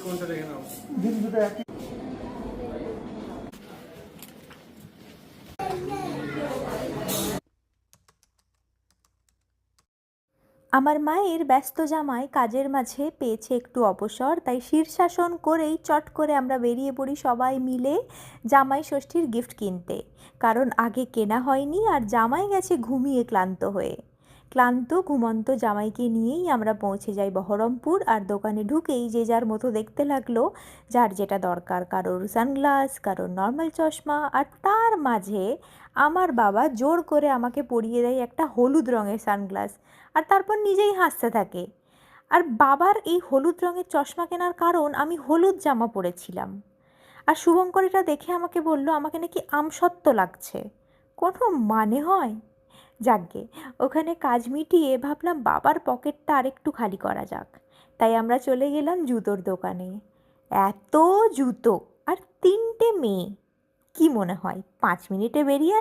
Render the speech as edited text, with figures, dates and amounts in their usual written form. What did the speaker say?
কোনটা দেখে নাও? দিন দুটো একই। আমার মায়ের ব্যস্ত জামায় কাজের মাঝে পেয়েছে একটু অবসর, তাই শীর্ষাসন করেই চট করে আমরা বেরিয়ে পড়ি সবাই মিলে জামাই ষষ্ঠীর গিফট কিনতে। কারণ আগে কেনা হয়নি আর জামাই গেছে ঘুমিয়ে ক্লান্ত হয়ে। ক্লান্ত ঘুমন্ত জামাইকে নিয়েই আমরা পৌঁছে যাই বহরমপুর, আর দোকানে ঢুকেই যে যার মতো দেখতে লাগলো যার যেটা দরকার, কারোর সানগ্লাস, কারোর নর্মাল চশমা, আর তার মাঝে আমার বাবা জোর করে আমাকে পরিয়ে দেয় একটা হলুদ রঙের সানগ্লাস, আর তারপর নিজেই হাসতে থাকে। আর বাবার এই হলুদ রঙের চশমা কেনার কারণ আমি হলুদ জামা পরেছিলাম। আর শুভঙ্কর এটা দেখে আমাকে বলল আমাকে নাকি আমসত্ত্ব লাগছে। কোনো মানে হয়? যাকগে, ওখানে কাজ মিটিয়ে ভাবলাম বাবার পকেটটা আরেকটু খালি করা যাক। তাই আমরা চলে গেলাম জুতোর দোকানে। এত জুতো আর 3টে মেয়ে! কি মনে হয় 5 মিনিটে বেরিয়ে